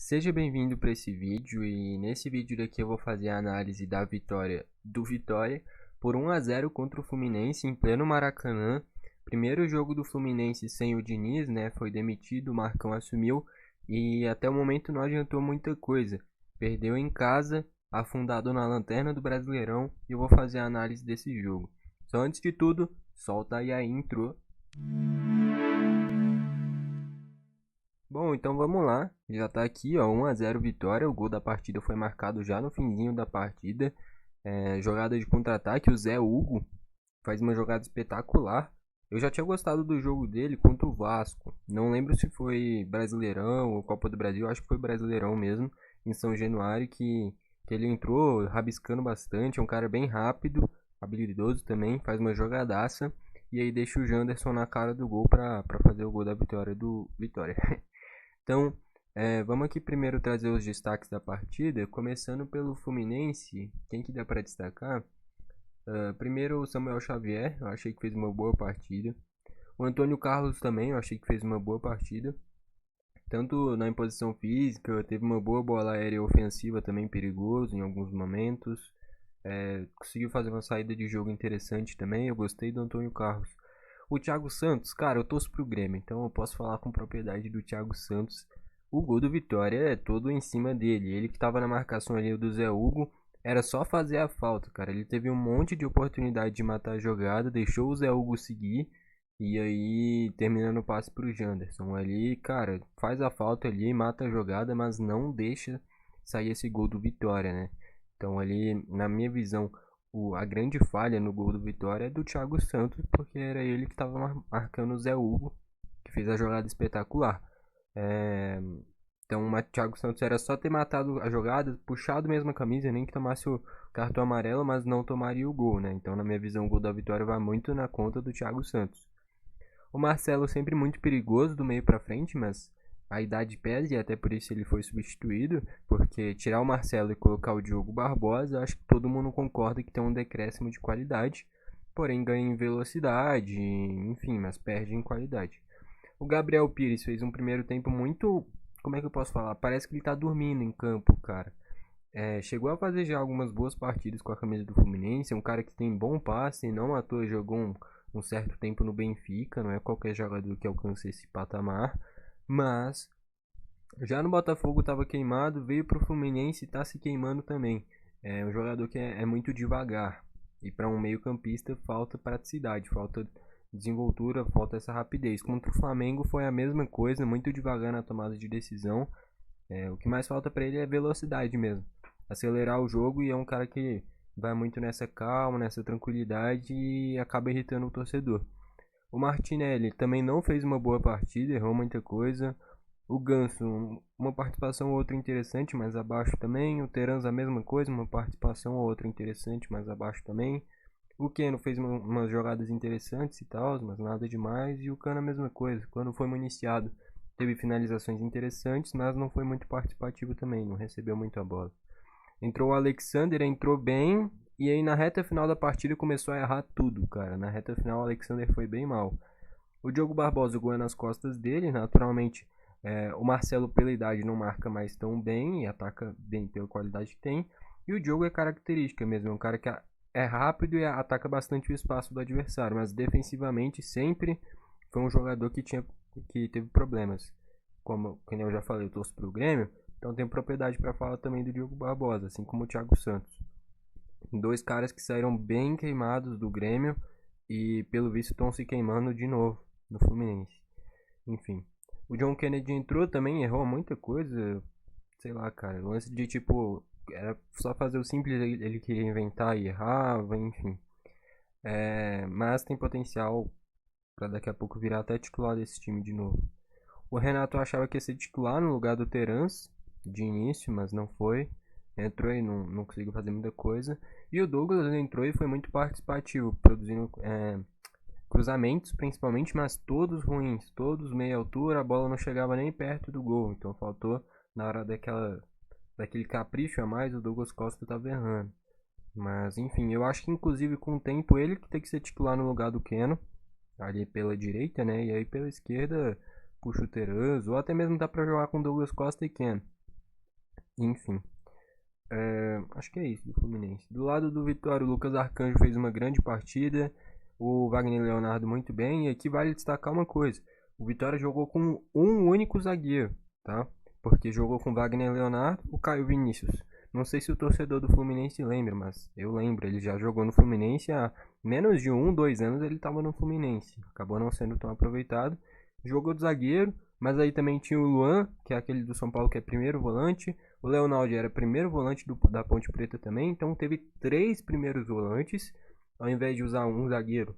Seja bem-vindo para esse vídeo e nesse vídeo daqui eu vou fazer a análise da vitória do Vitória por 1 a 0 contra o Fluminense em pleno Maracanã. Primeiro jogo do Fluminense sem o Diniz, né? Foi demitido, o Marcão assumiu e até o momento não adiantou muita coisa. Perdeu em casa, afundado na lanterna do Brasileirão, e eu vou fazer a análise desse jogo. Só antes de tudo, solta aí a intro. Bom, então vamos lá. Já tá aqui, ó, 1 a 0 vitória. O gol da partida foi marcado já no finzinho da partida. Jogada de contra-ataque, o Zé Hugo faz uma jogada espetacular. Eu já tinha gostado do jogo dele contra o Vasco. Não lembro se foi Brasileirão ou Copa do Brasil, acho que foi Brasileirão mesmo, em São Januário, que ele entrou rabiscando bastante. É um cara bem rápido, habilidoso também, faz uma jogadaça. E aí deixa o Janderson na cara do gol para fazer o gol da vitória do Vitória. Então, vamos aqui primeiro trazer os destaques da partida, começando pelo Fluminense. Quem que dá para destacar? Primeiro o Samuel Xavier, eu achei que fez uma boa partida. O Antônio Carlos também, eu achei que fez uma boa partida. Tanto na imposição física, teve uma boa bola aérea ofensiva também, perigoso em alguns momentos. Conseguiu fazer uma saída de jogo interessante também, eu gostei do Antônio Carlos. O Thiago Santos, cara, eu torço pro Grêmio, então eu posso falar com propriedade do Thiago Santos. O gol do Vitória é todo em cima dele. Ele que tava na marcação ali do Zé Hugo, era só fazer a falta, cara. Ele teve um monte de oportunidade de matar a jogada, deixou o Zé Hugo seguir e aí terminando o passe pro Janderson. Ali, cara, faz a falta ali, mata a jogada, mas não deixa sair esse gol do Vitória, né? Então ali, na minha visão, a grande falha no gol do Vitória é do Thiago Santos, porque era ele que estava marcando o Zé Hugo, que fez a jogada espetacular. Então o Thiago Santos era só ter matado a jogada, puxado mesmo a camisa, nem que tomasse o cartão amarelo, mas não tomaria o gol, né? Então na minha visão o gol da vitória vai muito na conta do Thiago Santos. O Marcelo sempre muito perigoso do meio para frente, mas a idade pesa e até por isso ele foi substituído, porque tirar o Marcelo e colocar o Diogo Barbosa, acho que todo mundo concorda que tem um decréscimo de qualidade, porém ganha em velocidade, enfim, mas perde em qualidade. O Gabriel Pires fez um primeiro tempo muito, como é que eu posso falar? Parece que ele tá dormindo em campo, cara. Chegou a fazer já algumas boas partidas com a camisa do Fluminense, é um cara que tem bom passe, não à toa jogou um certo tempo no Benfica, não é qualquer jogador que alcança esse patamar, mas já no Botafogo estava queimado, veio para o Fluminense e está se queimando também. É um jogador que é muito devagar, e para um meio campista falta praticidade, falta desenvoltura, falta essa rapidez. Contra o Flamengo foi a mesma coisa, muito devagar na tomada de decisão. O que mais falta para ele é velocidade mesmo, acelerar o jogo, e é um cara que vai muito nessa calma, nessa tranquilidade e acaba irritando o torcedor. O Martinelli também não fez uma boa partida, errou muita coisa. O Ganso, uma participação ou outra interessante, mas abaixo também. O Terans a mesma coisa, uma participação ou outra interessante, mas abaixo também. O Keno fez umas jogadas interessantes e tal, mas nada demais. E o Cano a mesma coisa, quando foi municiado teve finalizações interessantes, mas não foi muito participativo também, não recebeu muito a bola. Entrou o Alexander, entrou bem, e aí na reta final da partida começou a errar tudo, cara. Na reta final o Alexander foi bem mal. O Diogo Barbosa, o gol é nas costas dele, naturalmente. O Marcelo pela idade não marca mais tão bem e ataca bem pela qualidade que tem. E o Diogo é característica mesmo, é um cara que é rápido e ataca bastante o espaço do adversário, mas defensivamente sempre foi um jogador que teve problemas. Como eu já falei, eu torço pro Grêmio, então tenho propriedade para falar também do Diogo Barbosa, assim como o Thiago Santos. Dois caras que saíram bem queimados do Grêmio e pelo visto estão se queimando de novo no Fluminense. Enfim. O John Kennedy entrou também, errou muita coisa. Sei lá, cara. Lance de tipo. Era só fazer o simples, ele queria inventar e errava, enfim. Mas tem potencial para daqui a pouco virar até titular desse time de novo. O Renato achava que ia ser titular no lugar do Terans de início, mas não foi. Entrou e não conseguiu fazer muita coisa. E o Douglas entrou e foi muito participativo, produzindo cruzamentos principalmente, mas todos ruins, todos meia altura, a bola não chegava nem perto do gol. Então faltou na hora daquele capricho a mais, o Douglas Costa estava errando. Mas enfim, eu acho que inclusive com o tempo ele que tem que ser titular no lugar do Keno, ali pela direita, né? E aí pela esquerda puxa o Terans, ou até mesmo dá pra jogar com Douglas Costa e Keno. Enfim, acho que é isso do Fluminense. Do lado do Vitória, o Lucas Arcanjo fez uma grande partida, o Wagner Leonardo muito bem, e aqui vale destacar uma coisa: o Vitória jogou com um único zagueiro, tá? Porque jogou com Wagner Leonardo, o Caio Vinícius. Não sei se o torcedor do Fluminense lembra, mas eu lembro, ele já jogou no Fluminense há menos de 1, 2 anos, ele estava no Fluminense. Acabou não sendo tão aproveitado. Jogou de zagueiro, mas aí também tinha o Luan, que é aquele do São Paulo que é primeiro volante. O Leonardo era primeiro volante da Ponte Preta também, então teve 3 primeiros volantes, ao invés de usar um zagueiro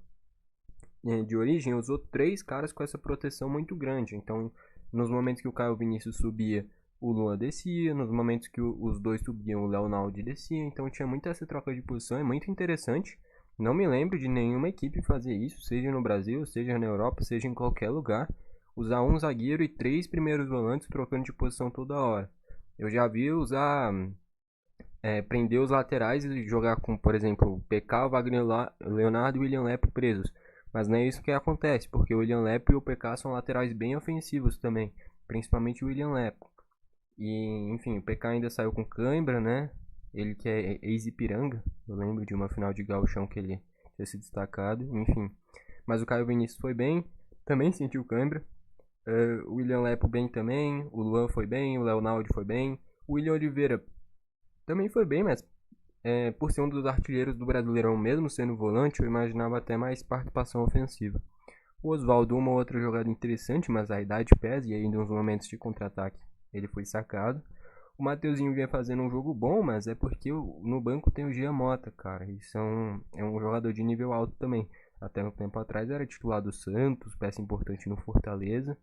de origem, usou 3 caras com essa proteção muito grande. Então, nos momentos que o Caio Vinícius subia, o Luan descia, nos momentos que os dois subiam, o Leonardo descia. Então tinha muita essa troca de posição, é muito interessante. Não me lembro de nenhuma equipe fazer isso, seja no Brasil, seja na Europa, seja em qualquer lugar. Usar um zagueiro e 3 primeiros volantes trocando de posição toda hora. Eu já vi usar, prender os laterais e jogar com, por exemplo, o PK, o Wagner Leonardo e o William Lepo presos. Mas não é isso que acontece, porque o William Lepo e o PK são laterais bem ofensivos também, principalmente o William Lepo. E, enfim, o PK ainda saiu com cãibra, né? Ele que é ex-Ipiranga, eu lembro de uma final de gauchão que ele tinha se destacado, enfim. Mas o Caio Vinícius foi bem, também sentiu cãibra. O William Lepo bem também, o Luan foi bem, o Leonardo foi bem. O William Oliveira também foi bem, mas por ser um dos artilheiros do Brasileirão, mesmo sendo volante, eu imaginava até mais participação ofensiva. O Oswaldo, uma outra jogada interessante, mas a idade pesa e ainda uns momentos de contra-ataque ele foi sacado. O Mateuzinho vinha fazendo um jogo bom, mas é porque no banco tem o Gia Mota, cara. Isso é um jogador de nível alto também. Até um tempo atrás era titular do Santos, peça importante no Fortaleza.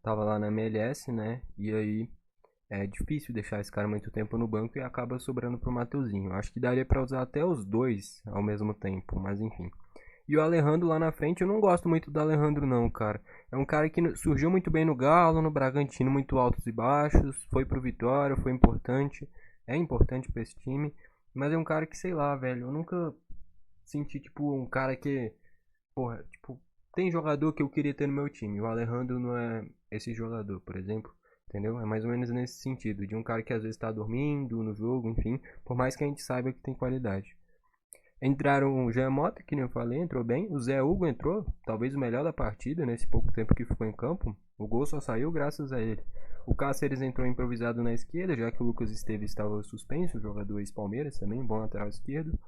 Tava lá na MLS, né? E aí é difícil deixar esse cara muito tempo no banco e acaba sobrando pro Mateuzinho. Acho que daria para usar até os dois ao mesmo tempo, mas enfim. E o Alejandro lá na frente, eu não gosto muito do Alejandro não, cara. É um cara que surgiu muito bem no Galo, no Bragantino, muito altos e baixos, foi pro Vitória, foi importante, é importante pra esse time, mas é um cara que, sei lá, velho, eu nunca senti, tipo, um cara que, porra, tipo, tem jogador que eu queria ter no meu time, o Alejandro não é esse jogador, por exemplo, entendeu? É mais ou menos nesse sentido, de um cara que às vezes tá dormindo no jogo, enfim, por mais que a gente saiba que tem qualidade. Entraram o Jean Mota, que nem eu falei, entrou bem. O Zé Hugo entrou, talvez o melhor da partida, nesse pouco tempo que ficou em campo. O gol só saiu graças a ele. O Cáceres entrou improvisado na esquerda, já que o Lucas Esteves estava suspenso, o jogador ex-Palmeiras também, bom lateral esquerdo.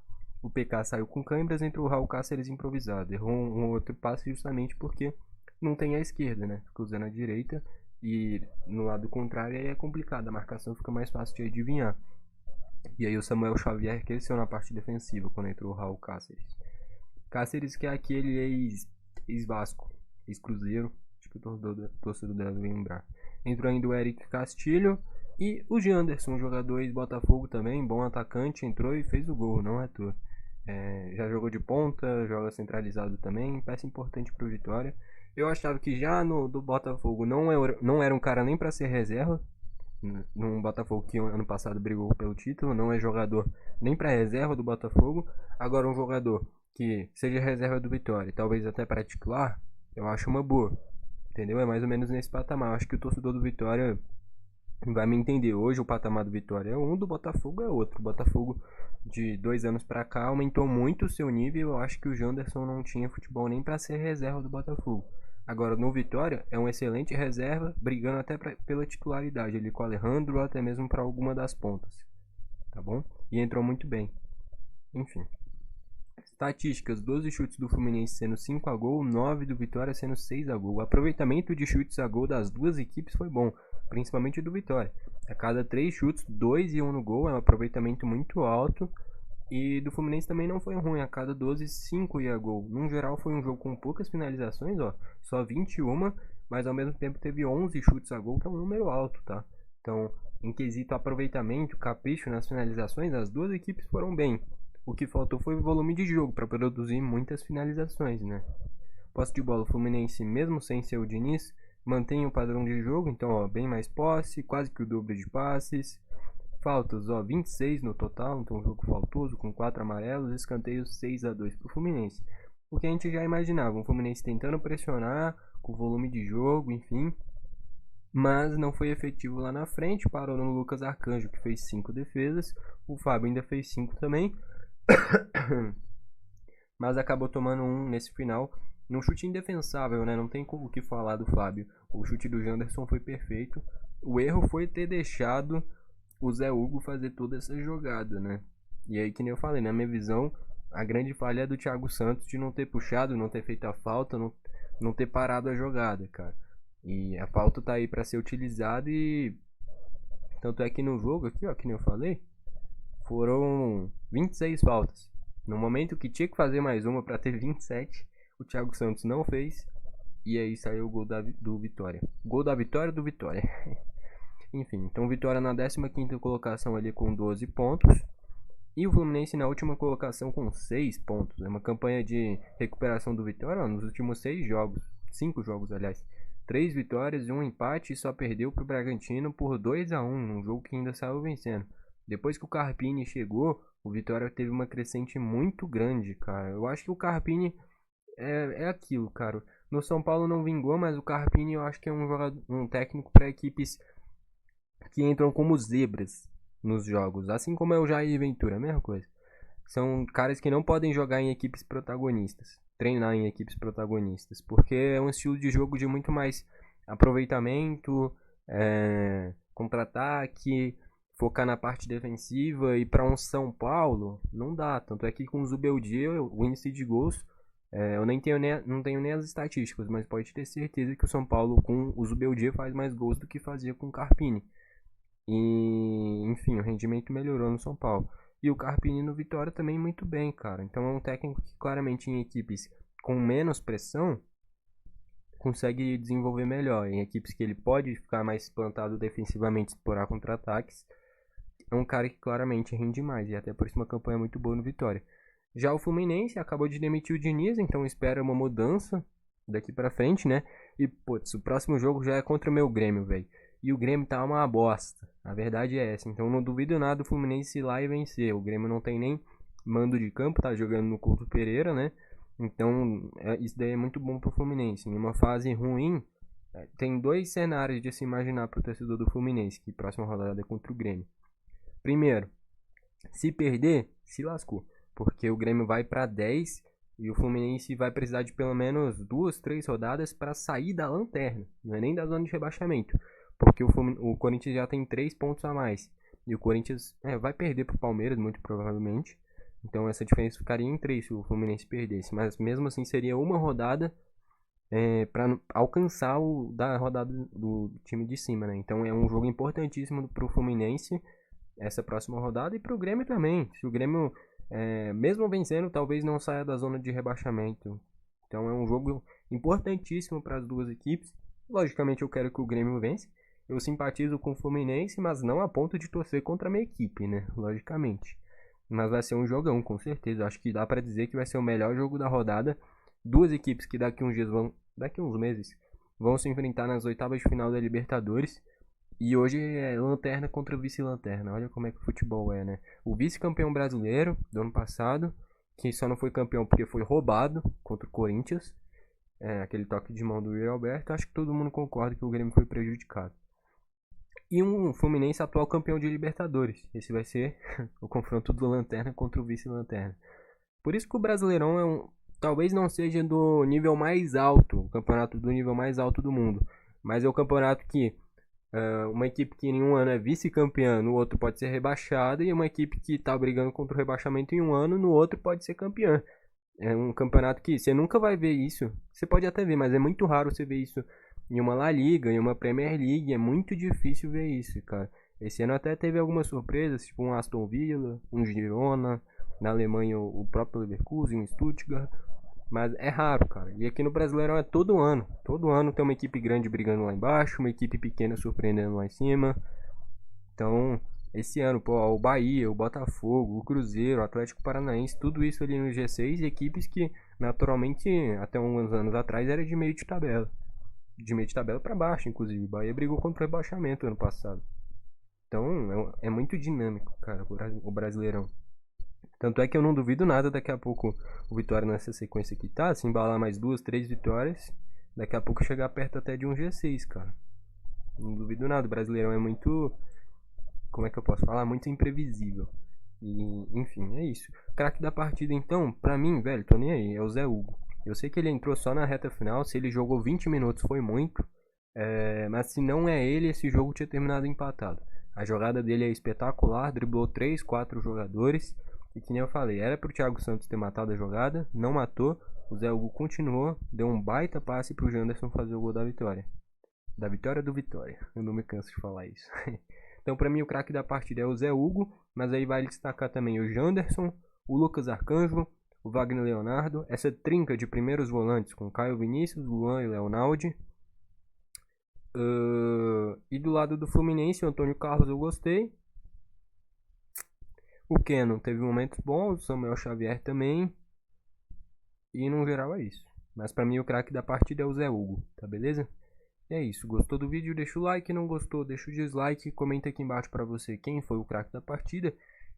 O PK saiu com câimbras, entrou o Raul Cáceres improvisado. Errou um outro passe justamente porque não tem a esquerda, né? Fica usando a direita e no lado contrário aí é complicado, a marcação fica mais fácil de adivinhar. E aí o Samuel Xavier cresceu na parte defensiva quando entrou o Raul Cáceres. Cáceres que é aquele ex-Vasco, ex-Cruzeiro, acho que o torcedor deve lembrar. Entrou ainda o Eric Castilho e o Janderson, jogador ex-Botafogo também, bom atacante, entrou e fez o gol, não é à toa. Já jogou de ponta, joga centralizado também, peça importante para o Vitória. Eu achava que já no do Botafogo não era um cara nem para ser reserva, num Botafogo que ano passado brigou pelo título, não é jogador nem para reserva do Botafogo. Agora um jogador que seja reserva do Vitória, talvez até para titular, eu acho uma boa, entendeu? É mais ou menos nesse patamar. Eu acho que o torcedor do Vitória vai me entender. Hoje o patamar do Vitória é um, do Botafogo é outro. O Botafogo de 2 anos para cá aumentou muito o seu nível. Eu acho que o Janderson não tinha futebol nem para ser reserva do Botafogo. Agora, no Vitória, é um excelente reserva, brigando até pela titularidade ali com o Alejandro, ou até mesmo para alguma das pontas, tá bom? E entrou muito bem. Enfim. Estatísticas: 12 chutes do Fluminense sendo 5 a gol, 9 do Vitória sendo 6 a gol. O aproveitamento de chutes a gol das duas equipes foi bom, principalmente do Vitória. A cada 3 chutes, 2 iam no gol, é um aproveitamento muito alto. E do Fluminense também não foi ruim, a cada 12, 5 ia gol. No geral foi um jogo com poucas finalizações, ó, só 21, mas ao mesmo tempo teve 11 chutes a gol, que é um número alto, tá? Então, em quesito aproveitamento, capricho nas finalizações, as duas equipes foram bem. O que faltou foi o volume de jogo para produzir muitas finalizações, né? Posse de bola, o Fluminense, mesmo sem ser o Diniz, mantém o padrão de jogo, então, ó, bem mais posse, quase que o dobro de passes. Faltas, ó, 26 no total, então um jogo faltoso com 4 amarelos, escanteios 6 a 2 pro Fluminense. O que a gente já imaginava, um Fluminense tentando pressionar, com volume de jogo, enfim. mas não foi efetivo lá na frente, parou no Lucas Arcanjo, que fez 5 defesas, o Fábio ainda fez 5 também, mas acabou tomando um nesse final, num chute indefensável, né? Não tem o que falar do Fábio. O chute do Janderson foi perfeito. O erro foi ter deixado o Zé Hugo fazer toda essa jogada, né? E aí, que nem eu falei, na minha visão, a grande falha é do Thiago Santos de não ter puxado, não ter feito a falta, não ter parado a jogada, cara. E a falta tá aí para ser utilizada e tanto é que no jogo aqui, ó, que nem eu falei, foram 26 faltas. No momento que tinha que fazer mais uma para ter 27, o Thiago Santos não fez. E aí saiu o gol do Vitória. Gol da vitória do Vitória. Enfim, então Vitória na 15ª colocação ali com 12 pontos. E o Fluminense na última colocação com 6 pontos. É uma campanha de recuperação do Vitória ó, nos últimos 6 jogos. 5 jogos, aliás. 3 vitórias e um empate e só perdeu para o Bragantino por 2-1. Num jogo que ainda saiu vencendo. Depois que o Carpini chegou, o Vitória teve uma crescente muito grande, cara. Eu acho que o Carpini é aquilo, cara. No São Paulo não vingou, mas o Carpini eu acho que é um técnico para equipes que entram como zebras nos jogos. Assim como é o Jair Ventura, a mesma coisa. São caras que não podem jogar em equipes protagonistas, treinar em equipes protagonistas, porque é um estilo de jogo de muito mais aproveitamento, contra-ataque, focar na parte defensiva. E para um São Paulo não dá. Tanto é que com o Zubeldia, o índice de gols, eu não tenho nem as estatísticas, mas pode ter certeza que o São Paulo com o Zubeldia faz mais gols do que fazia com o Carpini. E enfim, o rendimento melhorou no São Paulo. E o Carpini no Vitória também muito bem, cara. Então é um técnico que claramente em equipes com menos pressão consegue desenvolver melhor. Em equipes que ele pode ficar mais plantado defensivamente, explorar contra-ataques, é um cara que claramente rende mais. E até por isso uma campanha muito boa no Vitória. Já o Fluminense acabou de demitir o Diniz, então espera uma mudança daqui pra frente, né? E, putz, o próximo jogo já é contra o meu Grêmio, velho. E o Grêmio tá uma bosta. A verdade é essa. Então não duvido nada do Fluminense ir lá e vencer. O Grêmio não tem nem mando de campo, tá jogando no Couto Pereira, né? Então isso daí é muito bom pro Fluminense. Em uma fase ruim, tem 2 cenários de se imaginar pro torcedor do Fluminense, que próxima rodada é contra o Grêmio. Primeiro, se perder, se lascou. Porque o Grêmio vai para 10 e o Fluminense vai precisar de pelo menos 2, 3 rodadas para sair da lanterna. Não é nem da zona de rebaixamento. Porque o Corinthians já tem 3 pontos a mais. E o Corinthians vai perder para o Palmeiras, muito provavelmente. Então essa diferença ficaria em 3 se o Fluminense perdesse. Mas mesmo assim seria uma rodada para alcançar o da rodada do time de cima, né? Então é um jogo importantíssimo para o Fluminense essa próxima rodada e para o Grêmio também. Se o Grêmio mesmo vencendo, talvez não saia da zona de rebaixamento. Então é um jogo importantíssimo para as duas equipes. Logicamente eu quero que o Grêmio vence. Eu simpatizo com o Fluminense, mas não a ponto de torcer contra a minha equipe, né? Logicamente. Mas vai ser um jogão, com certeza. Acho que dá para dizer que vai ser o melhor jogo da rodada. Duas equipes que daqui uns meses vão se enfrentar nas oitavas de final da Libertadores. E hoje é lanterna contra vice-lanterna. Olha como é que o futebol é, né? O vice-campeão brasileiro do ano passado, que só não foi campeão porque foi roubado contra o Corinthians. Aquele toque de mão do Yuri Alberto. Acho que todo mundo concorda que o Grêmio foi prejudicado. E um Fluminense atual campeão de Libertadores. Esse vai ser o confronto do lanterna contra o vice-lanterna. Por isso que o Brasileirão talvez não seja do nível mais alto, o campeonato do nível mais alto do mundo. Mas é o campeonato que uma equipe que em um ano é vice-campeã, no outro pode ser rebaixada, e uma equipe que está brigando contra o rebaixamento em um ano, no outro pode ser campeã. É um campeonato que você nunca vai ver isso. Você pode até ver, mas é muito raro você ver isso em uma La Liga, em uma Premier League. É muito difícil ver isso, cara. Esse ano até teve algumas surpresas, tipo um Aston Villa, um Girona, na Alemanha o próprio Leverkusen, o Stuttgart. Mas é raro, cara. E aqui no Brasileirão é todo ano. Todo ano tem uma equipe grande brigando lá embaixo, uma equipe pequena surpreendendo lá em cima. Então, esse ano, o Bahia, o Botafogo, o Cruzeiro, o Atlético Paranaense, tudo isso ali no G6, equipes que naturalmente até uns anos atrás era de meio de tabela. De meio de tabela para baixo, inclusive. O Bahia brigou contra o rebaixamento ano passado. Então, é muito dinâmico, cara, o Brasileirão. Tanto é que eu não duvido nada daqui a pouco o Vitória nessa sequência que tá, se embalar mais 2, 3 vitórias, daqui a pouco chegar perto até de um G6, cara. duvido nada. O Brasileirão é muito, como é que eu posso falar? Muito imprevisível. E, enfim, é isso. Craque da partida, então, pra mim, velho, tô nem aí, é o Zé Hugo. Eu sei que ele entrou só na reta final, se ele jogou 20 minutos foi muito. Mas se não é ele, esse jogo tinha terminado empatado. A jogada dele é espetacular, driblou 3, 4 jogadores. E que nem eu falei, era pro Thiago Santos ter matado a jogada, não matou. O Zé Hugo continuou, deu um baita passe pro Janderson fazer o gol da vitória. Da vitória do Vitória, eu não me canso de falar isso. Então, pra mim, o craque da partida é o Zé Hugo, mas aí vale destacar também o Janderson, o Lucas Arcanjo, o Wagner Leonardo, essa trinca de primeiros volantes com Caio Vinícius, Luan e Leonaldi. E do lado do Fluminense, o Antônio Carlos eu gostei. O Keno teve momentos bons, o Samuel Xavier também. E no geral é isso. Mas pra mim o craque da partida é o Zé Hugo, tá beleza? É isso, gostou do vídeo? Deixa o like, não gostou, deixa o dislike, comenta aqui embaixo pra você quem foi o craque da partida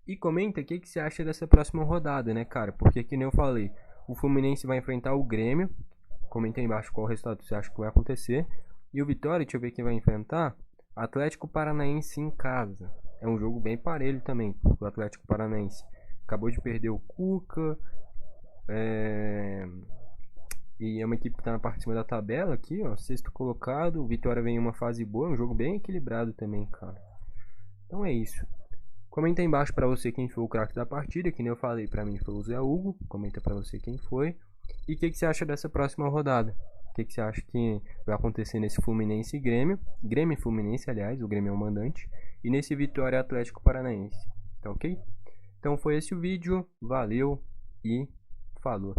e comenta o que você acha dessa próxima rodada, né, cara? Porque que nem eu falei, o Fluminense vai enfrentar o Grêmio, comenta aí embaixo qual resultado você acha que vai acontecer, e o Vitória, deixa eu ver quem vai enfrentar, Atlético Paranaense em casa. É um jogo bem parelho também, o Atlético Paranaense acabou de perder o Cuca, e é uma equipe que está na parte de cima da tabela aqui, ó. Sexto colocado. O Vitória vem em uma fase boa. É um jogo bem equilibrado também, cara. Então é isso. Comenta aí embaixo pra você quem foi o craque da partida. Que nem eu falei, pra mim foi o Zé Hugo. Comenta pra você quem foi. E o que você acha dessa próxima rodada? O que você acha que vai acontecer nesse Fluminense e Grêmio? Grêmio e Fluminense, aliás. O Grêmio é o mandante. E nesse Vitória Atlético Paranaense. Tá ok? Então foi esse o vídeo. Valeu e falou.